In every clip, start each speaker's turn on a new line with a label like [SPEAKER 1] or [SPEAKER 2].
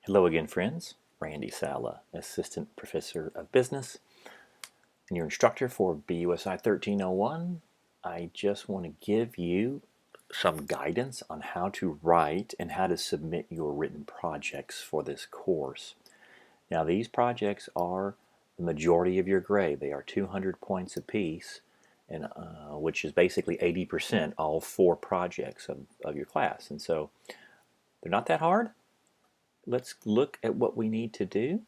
[SPEAKER 1] Hello again, friends. Randy Saleh, Assistant Professor of Business and your instructor for BUSI 1301. I just want to give you some guidance on how to write and how to submit your written projects for this course. Now, these projects are the majority of your grade. They are 200 points apiece, and which is basically 80% all 4 projects of your class. And so they're not that hard. Let's look at what we need to do.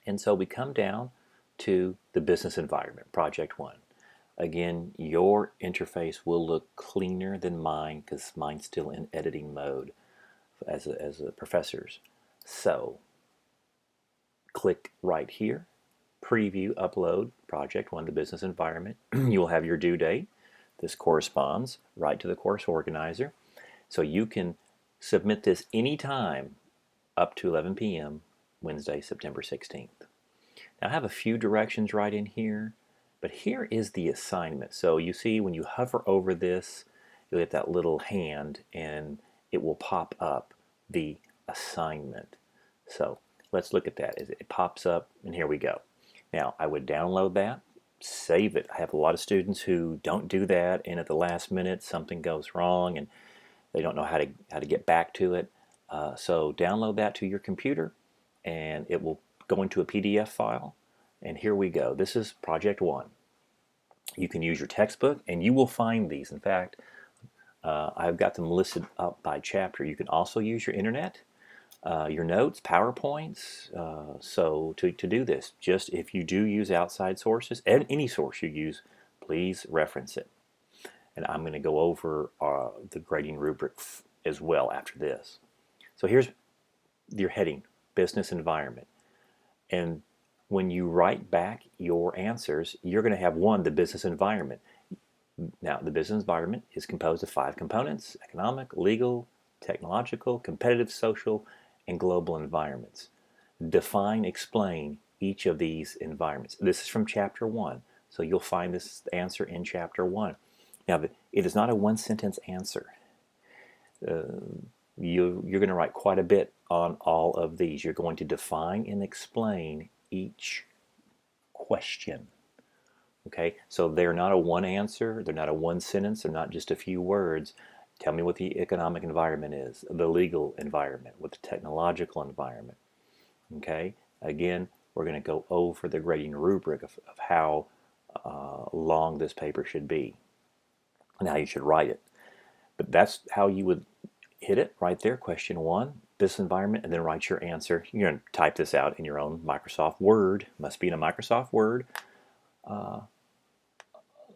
[SPEAKER 1] And so we come down to the business environment, project 1. Again, your interface will look cleaner than mine because mine's still in editing mode as a professor's. So click right here, preview, upload, project 1, the business environment. You'll have your due date. This corresponds right to the course organizer. So you can submit this anytime up to 11 p.m. Wednesday, September 16th. Now I have a few directions right in here, but here is the assignment. So you see when you hover over this, you'll get that little hand and it will pop up the assignment. So let's look at that. It pops up and here we go. Now I would download that, save it. I have a lot of students who don't do that, and at the last minute something goes wrong and they don't know how to get back to it. So download that to your computer and it will go into a PDF file. And here we go. This is project 1. You can use your textbook and you will find these. In fact, I've got them listed up by chapter. You can also use your internet, your notes, PowerPoints. So to do this, just if you do use outside sources, and any source you use, please reference it. And I'm going to go over the grading rubric as well after this. So here's your heading, business environment. And when you write back your answers, you're going to have the business environment. Now, the business environment is composed of 5 components: economic, legal, technological, competitive, social, and global environments. Define, explain each of these environments. This is from chapter 1, so you'll find this answer in chapter 1. Now, it is not a one-sentence answer. You're going to write quite a bit on all of these. You're going to define and explain each question. Okay, so they're not a one answer, they're not a one sentence, they're not just a few words. Tell me what the economic environment is, the legal environment, what the technological environment. Okay, again, we're going to go over the grading rubric of how long this paper should be and how you should write it. But that's how you would hit it right there, question 1, business environment, and then write your answer. You're going to type this out in your own Microsoft Word. Must be in a Microsoft Word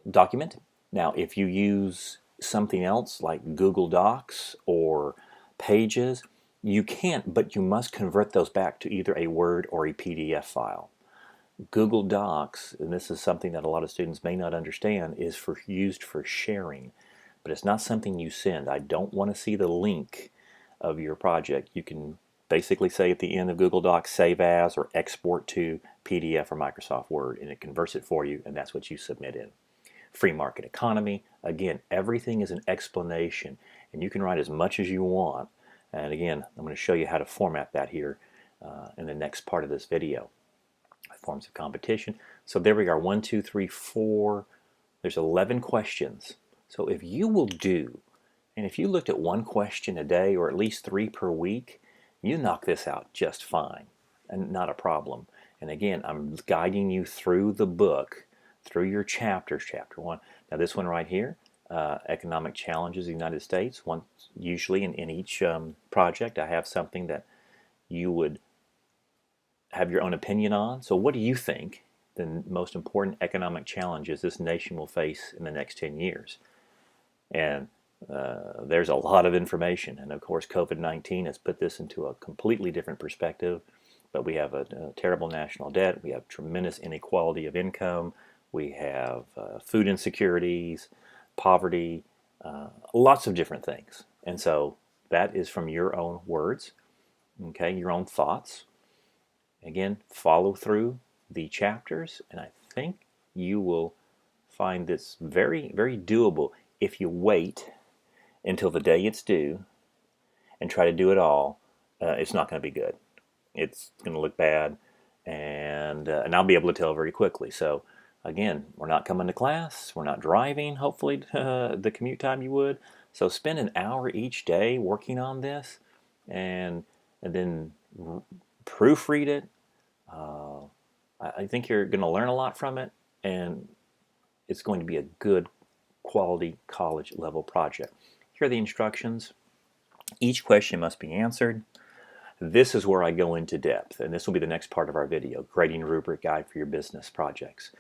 [SPEAKER 1] document. Now, if you use something else like Google Docs or Pages, you can't, but you must convert those back to either a Word or a PDF file. Google Docs, and this is something that a lot of students may not understand, is used for sharing, but it's not something you send. I don't want to see the link of your project. You can basically say at the end of Google Docs, save as or export to PDF or Microsoft Word, and it converts it for you, and that's what you submit in. Free market economy, again, everything is an explanation, and you can write as much as you want. And again, I'm going to show you how to format that here in the next part of this video. Forms of competition. So there we are, 1, 2, 3, 4. There's 11 questions. So if you will do, and if you looked at 1 question a day or at least 3 per week, you knock this out just fine and not a problem. And again, I'm guiding you through the book, through your chapters, chapter 1. Now this one right here, economic challenges of the United States. Usually in each project I have something that you would have your own opinion on. So what do you think the most important economic challenges this nation will face in the next 10 years? And there's a lot of information, and of course COVID-19 has put this into a completely different perspective. But we have a terrible national debt, we have tremendous inequality of income, we have food insecurities, poverty, lots of different things. And so that is from your own words, okay, your own thoughts. Again, follow through the chapters, and I think you will find this very, very doable if you wait until the day it's due and try to do it all it's not going to be good. It's going to look bad, and I'll be able to tell very quickly. So again, we're not coming to class, we're not driving, hopefully, the commute time you would. So spend an hour each day working on this, and then proofread it. Uh, I think you're going to learn a lot from it, and it's going to be a good quality college level project. Here are the instructions. Each question must be answered. This is where I go into depth, and this will be the next part of our video, grading rubric guide for your business projects.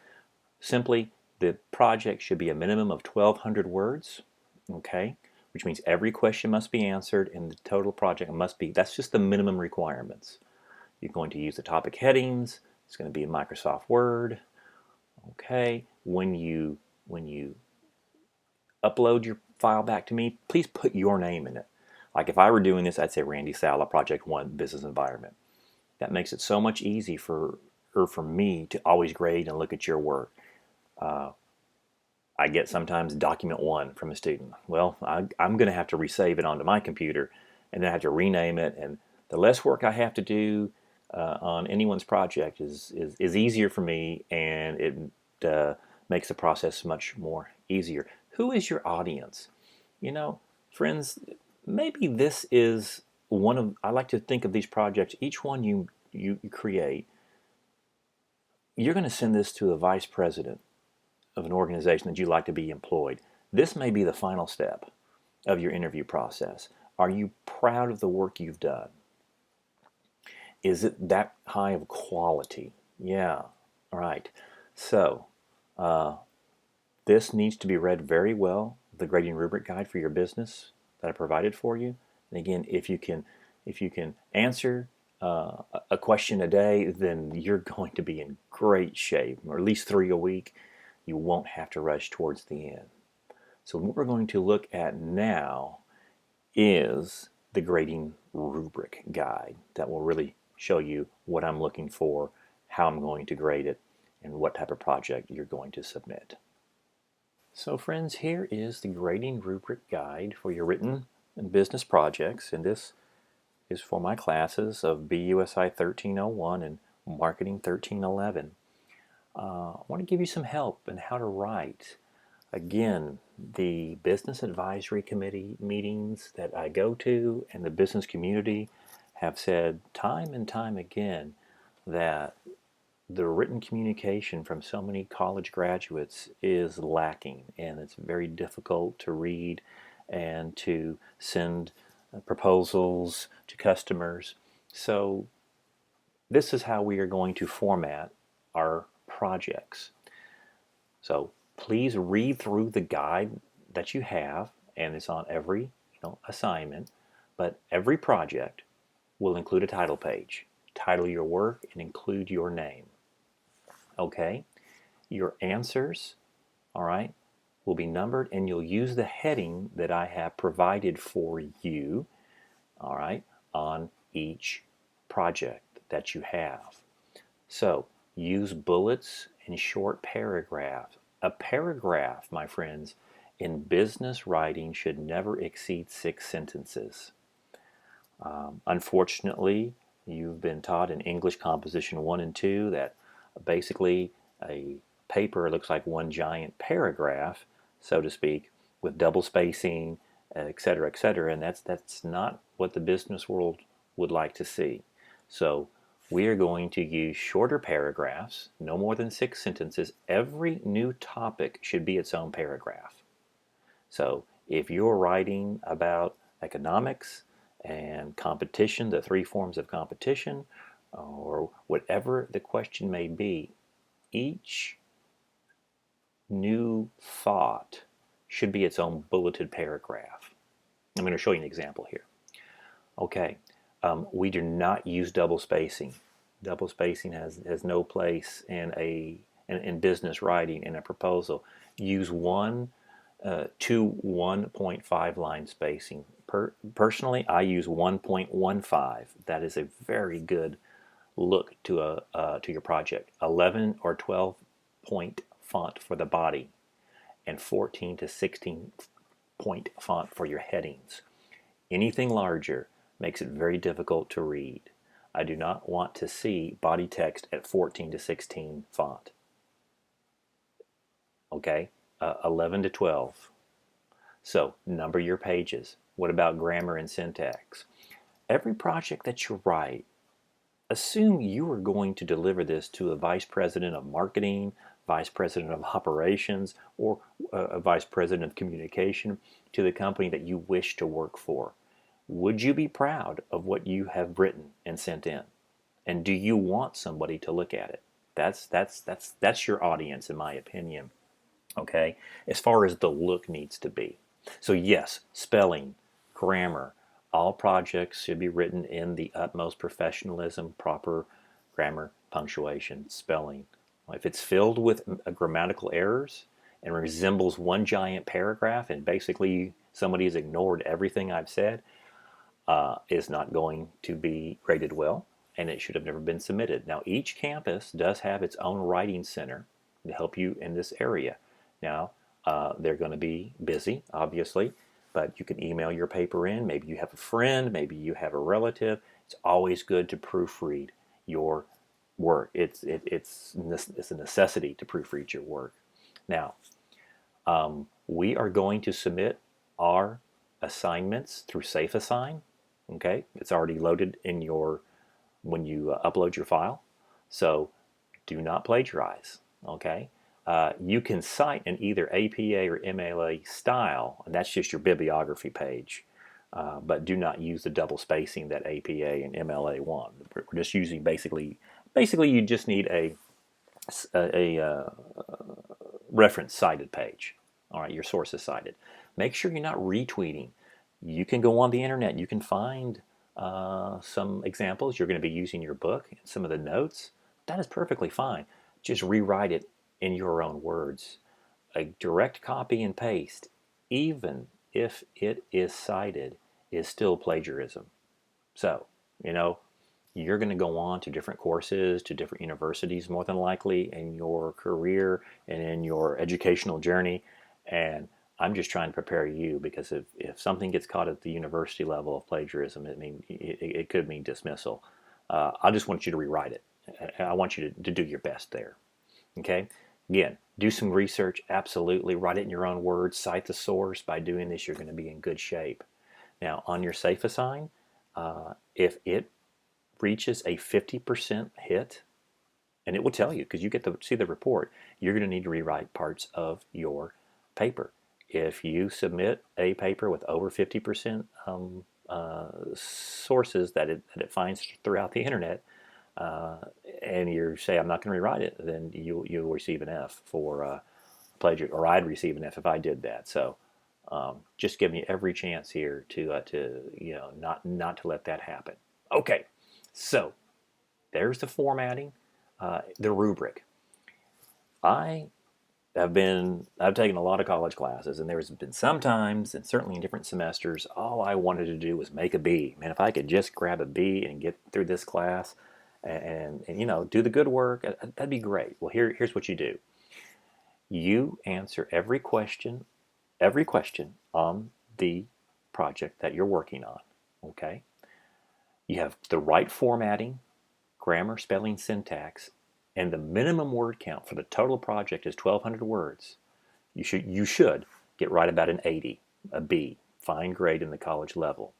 [SPEAKER 1] Simply, the project should be a minimum of 1,200 words, okay? Which means every question must be answered, and the total project must be, that's just the minimum requirements. You're going to use the topic headings. It's going to be in Microsoft Word, okay? When you upload your file back to me, please put your name in it. Like if I were doing this, I'd say Randy Saleh, Project 1, Business Environment. That makes it so much easier for me to always grade and look at your work. I get sometimes document 1 from a student. Well, I'm going to have to resave it onto my computer, and then I have to rename it. And the less work I have to do on anyone's project is easier for me, and it makes the process much more easier. Who is your audience? You know, friends, maybe this is one of, I like to think of these projects, each one you create, you're going to send this to a vice president of an organization that you'd like to be employed. This may be the final step of your interview process. Are you proud of the work you've done? Is it that high of quality? Yeah, all right. So this needs to be read very well, the grading rubric guide for your business that I provided for you. And again, if you can answer a question a day, then you're going to be in great shape, or at least 3 a week. You won't have to rush towards the end. So what we're going to look at now is the grading rubric guide that will really show you what I'm looking for, how I'm going to grade it, and what type of project you're going to submit. So friends, here is the grading rubric guide for your written and business projects, and this is for my classes of BUSI 1301 and Marketing 1311. I want to give you some help in how to write. Again, the Business Advisory Committee meetings that I go to and the business community have said time and time again that the written communication from so many college graduates is lacking, and it's very difficult to read and to send proposals to customers. So this is how we are going to format our projects. So please read through the guide that you have, and it's on every assignment, but every project will include a title page. Title your work and include your name. Okay? Your answers, all right, will be numbered, and you'll use the heading that I have provided for you, all right, on each project that you have. So use bullets and short paragraphs. A paragraph, my friends, in business writing should never exceed 6 sentences. Unfortunately, you've been taught in English Composition 1 and 2 that basically a paper looks like one giant paragraph, so to speak, with double spacing, etc., etc., and that's not what the business world would like to see. So we are going to use shorter paragraphs, no more than 6 sentences. Every new topic should be its own paragraph. So if you're writing about economics and competition, the 3 forms of competition, or whatever the question may be, each new thought should be its own bulleted paragraph. I'm going to show you an example here. Okay, we do not use double spacing. Double spacing has no place in business writing in a proposal. Use 1 to 1.5 line spacing. Personally, I use 1.15. That is a very good look to your project. 11 or 12 point font for the body, and 14 to 16 point font for your headings. Anything larger makes it very difficult to read. I do not want to see body text at 14 to 16 font. Okay, 11 to 12. So number your pages. What about grammar and syntax? Every project that you write, assume you are going to deliver this to a vice president of marketing, vice president of operations, or a vice president of communication to the company that you wish to work for. Would you be proud of what you have written and sent in? And do you want somebody to look at it? That's your audience, in my opinion. Okay, as far as the look needs to be. So yes, spelling, grammar, all projects should be written in the utmost professionalism, proper grammar, punctuation, spelling. If it's filled with grammatical errors and resembles one giant paragraph and basically somebody has ignored everything I've said, is not going to be graded well, and it should have never been submitted. Now, each campus does have its own writing center to help you in this area. Now, they're going to be busy, obviously, but you can email your paper in. Maybe you have a friend, maybe you have a relative. It's always good to proofread your work. It's a necessity to proofread your work. Now, we are going to submit our assignments through SafeAssign. Okay, it's already loaded in your when you upload your file. So do not plagiarize. Okay, you can cite in either APA or MLA style, and that's just your bibliography page. But do not use the double spacing that APA and MLA want. We're just using basically you just need a reference cited page. All right, your source is cited. Make sure you're not retweeting. You can go on the internet. You can find some examples. You're going to be using your book and some of the notes. That is perfectly fine. Just rewrite it in your own words. A direct copy and paste, even if it is cited, is still plagiarism. So, you're going to go on to different courses, to different universities, more than likely, in your career and in your educational journey. And I'm just trying to prepare you, because if something gets caught at the university level of plagiarism, it could mean dismissal. I just want you to rewrite it. I want you to do your best there. Okay? Again, do some research, absolutely. Write it in your own words. Cite the source. By doing this, you're going to be in good shape. Now, on your SafeAssign, if it reaches a 50% hit, and it will tell you because you get to see the report, you're going to need to rewrite parts of your paper. If you submit a paper with over 50% sources that it finds throughout the internet, and you say, I'm not going to rewrite it, then you'll receive an F for plagiarism, or I'd receive an F if I did that. So just giving you every chance here to not to let that happen. Okay, so there's the formatting, the rubric. I've taken a lot of college classes, and there's been some times, and certainly in different semesters, all I wanted to do was make a B. Man, if I could just grab a B and get through this class and do the good work, that'd be great. Well, here's what you do. You answer every question on the project that you're working on, okay? You have the right formatting, grammar, spelling, syntax, and the minimum word count for the total project is 1,200 words. You should get right about an 80, a B, fine grade in the college level.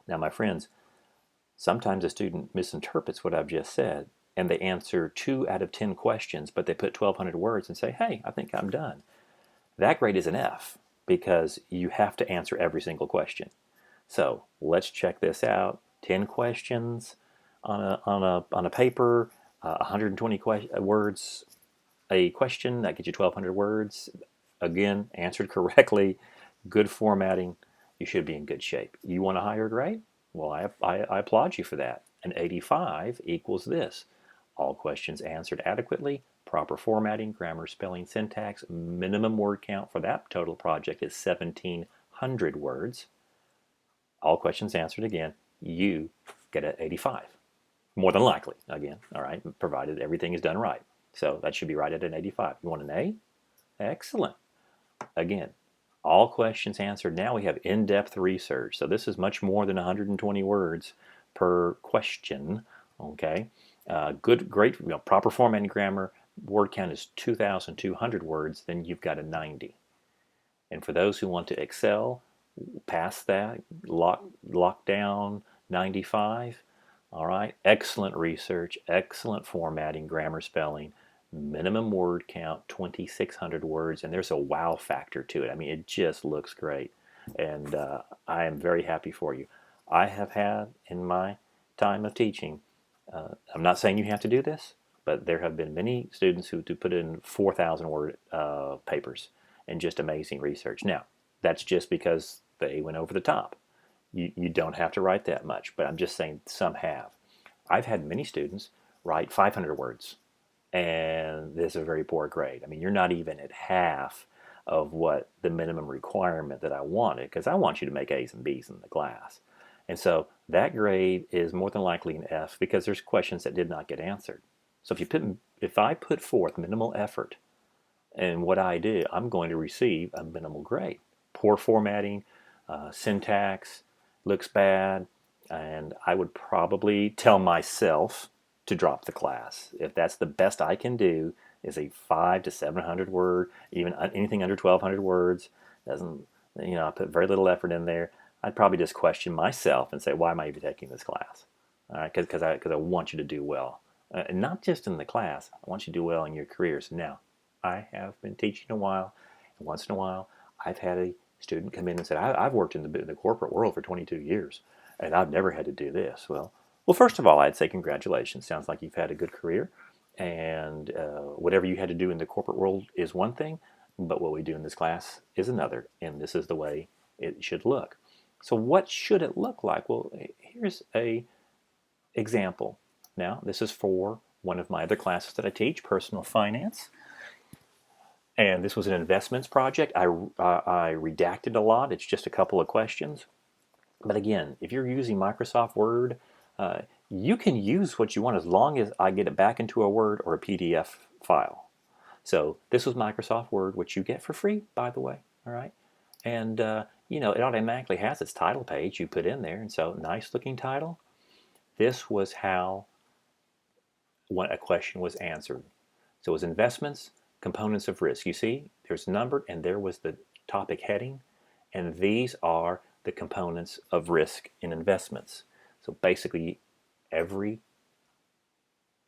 [SPEAKER 1] Now, my friends, sometimes a student misinterprets what I've just said, and they answer 2 out of 10 questions, but they put 1,200 words and say, hey, I think I'm done. That grade is an F, because you have to answer every single question. So let's check this out. 10 questions on a paper, 120 words a question, that gets you 1,200 words. Again, answered correctly, good formatting, you should be in good shape. You want a higher grade? Well, I applaud you for that. An 85 equals this. All questions answered adequately, proper formatting, grammar, spelling, syntax, minimum word count for that total project is 1,700 words. All questions answered again, you get an 85. More than likely, again, all right, provided everything is done right. So that should be right at an 85. You want an A? Excellent. Again, All questions answered. Now we have in-depth research. So this is much more than 120 words per question. Okay, great, proper formatting grammar. Word count is 2,200 words. Then you've got a 90. And for those who want to excel, past that, lock down 95. All right, excellent research, excellent formatting, grammar, spelling, minimum word count 2,600 words, and there's a wow factor to it. I mean, it just looks great, and I am very happy for you. I have had in my time of teaching, I'm not saying you have to do this, but there have been many students who put in 4,000 word papers and just amazing research. Now, that's just because they went over the top. You don't have to write that much, but I'm just saying some have. I've had many students write 500 words, and this is a very poor grade. I mean, you're not even at half of what the minimum requirement that I wanted, because I want you to make A's and B's in the class. And so that grade is more than likely an F because there's questions that did not get answered. So if I put forth minimal effort in what I do, I'm going to receive a minimal grade. Poor formatting, syntax, looks bad, and I would probably tell myself to drop the class. If that's the best I can do is a 500 to 700 word, even anything under 1,200 words, doesn't, I put very little effort in there. I'd probably just question myself and say, why am I even taking this class? All right, because I want you to do well, and not just in the class. I want you to do well in your careers. Now, I have been teaching a while, and once in a while, I've had a student come in and said, I've worked in the corporate world for 22 years, and I've never had to do this. Well, first of all, I'd say congratulations. Sounds like you've had a good career, and whatever you had to do in the corporate world is one thing, but what we do in this class is another, and this is the way it should look. So what should it look like? Well, here's a example. Now, this is for one of my other classes that I teach, personal finance. And this was an investments project. I redacted a lot. It's just a couple of questions. But again, if you're using Microsoft Word, you can use what you want as long as I get it back into a Word or a PDF file. So this was Microsoft Word, which you get for free, by the way. All right. And, it automatically has its title page you put in there. And so nice looking title. This was how a question was answered. So it was investments, components of risk. You see, there's numbered, and there was the topic heading, and these are the components of risk in investments. So basically, every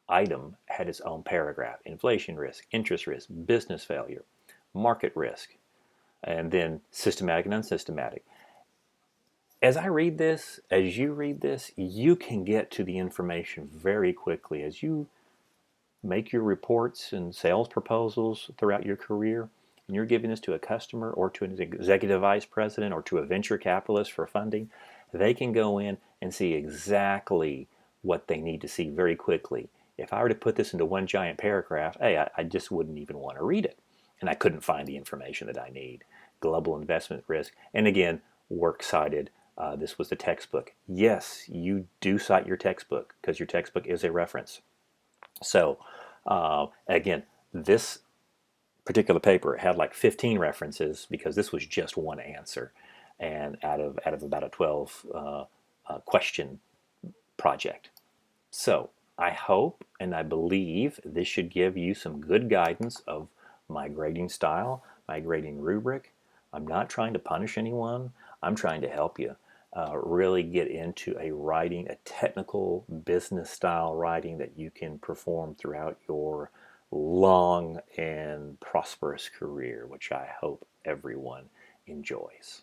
[SPEAKER 1] item had its own paragraph: inflation risk, interest risk, business failure, market risk, and then systematic and unsystematic. As I read this, as you read this, you can get to the information very quickly. As you make your reports and sales proposals throughout your career, and you're giving this to a customer or to an executive vice president or to a venture capitalist for funding, they can go in and see exactly what they need to see very quickly. If I were to put this into one giant paragraph, hey, I just wouldn't even want to read it. And I couldn't find the information that I need. Global investment risk. And again, works cited. This was the textbook. Yes, you do cite your textbook because your textbook is a reference. So again, this particular paper had like 15 references because this was just one answer, and out of about a 12 question project. So I hope and I believe this should give you some good guidance of my grading style, my grading rubric. I'm not trying to punish anyone. I'm trying to help you really get into a technical business style writing that you can perform throughout your long and prosperous career, which I hope everyone enjoys.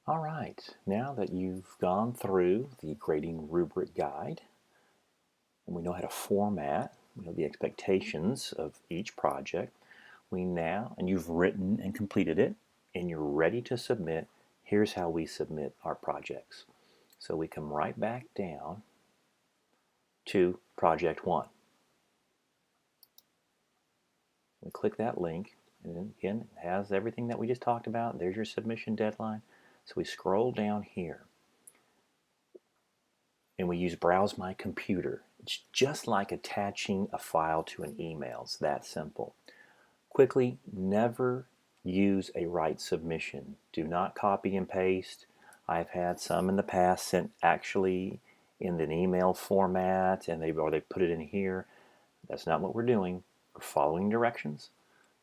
[SPEAKER 1] All right, now that you've gone through the grading rubric guide, and we know how to format, we know the expectations of each project, and you've written and completed it, and you're ready to submit, here's how we submit our projects. So we come right back down to project 1. We click that link, and then again, it has everything that we just talked about. There's your submission deadline. So we scroll down here, and we use Browse My Computer. It's just like attaching a file to an email. It's that simple. Quickly, never use a right submission. Do not copy and paste. I've had some in the past sent actually in an email format, and they put it in here. That's not what we're doing. We're following directions,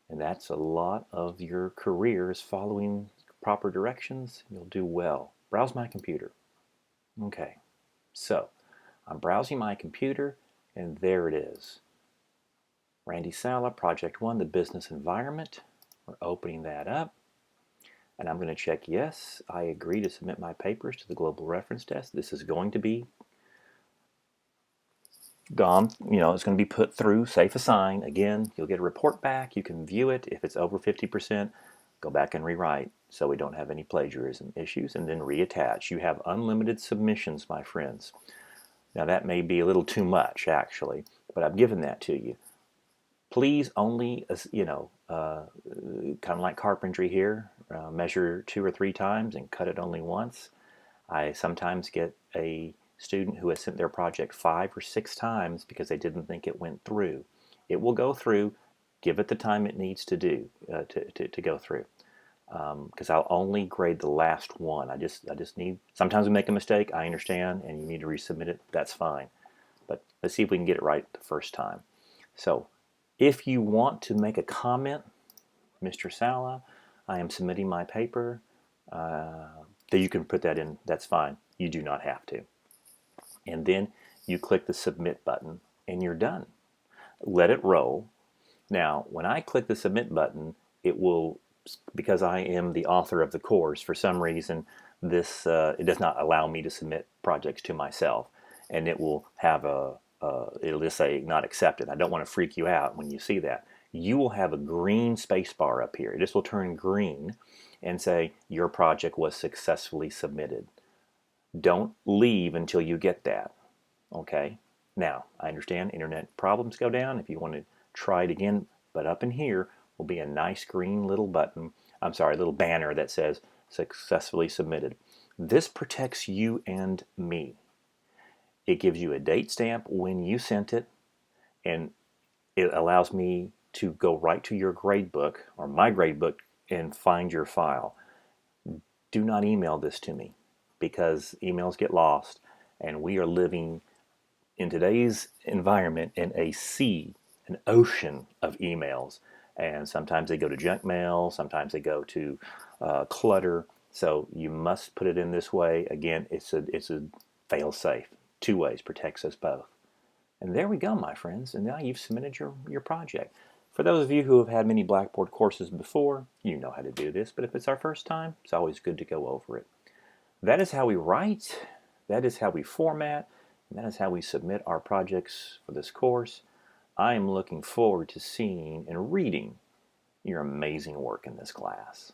[SPEAKER 1] and that's a lot of your career is following proper directions. You'll do well. Browse my computer. Okay, so I'm browsing my computer, and there it is. Randy Saleh, Project 1, the business environment. We're opening that up. And I'm going to check yes, I agree to submit my papers to the global reference test. This is going to be gone, it's going to be put through safe assign. Again, you'll get a report back. You can view it. If it's over 50%, go back and rewrite so we don't have any plagiarism issues, and then reattach. You have unlimited submissions, my friends. Now that may be a little too much actually, but I've given that to you. Please only, kind of like carpentry here, measure 2 or 3 times and cut it only once. I sometimes get a student who has sent their project 5 or 6 times because they didn't think it went through. It will go through. Give it the time it needs to do to go through. Because I'll only grade the last one. I just need. Sometimes we make a mistake. I understand, and you need to resubmit it. That's fine. But let's see if we can get it right the first time. So, if you want to make a comment, Mr. Saleh, I am submitting my paper. That you can put that in. That's fine. You do not have to. And then you click the submit button, and you're done. Let it roll. Now, when I click the submit button, it will, because I am the author of the course, for some reason, this it does not allow me to submit projects to myself, and it will have it'll just say not accepted. I don't want to freak you out when you see that. You will have a green space bar up here. This will turn green and say your project was successfully submitted. Don't leave until you get that. Okay? Now, I understand internet problems go down if you want to try it again, but up in here will be a nice green little button, little banner that says successfully submitted. This protects you and me. It gives you a date stamp when you sent it, and it allows me to go right to your gradebook or my gradebook and find your file. Do not email this to me because emails get lost, and we are living in today's environment in an ocean of emails, and sometimes they go to junk mail, sometimes they go to clutter. So you must put it in this way. Again, it's a fail safe. 2 ways, protects us both. And there we go, my friends. And now you've submitted your project. For those of you who have had many Blackboard courses before, you know how to do this. But if it's our first time, it's always good to go over it. That is how we write. That is how we format. And that is how we submit our projects for this course. I am looking forward to seeing and reading your amazing work in this class.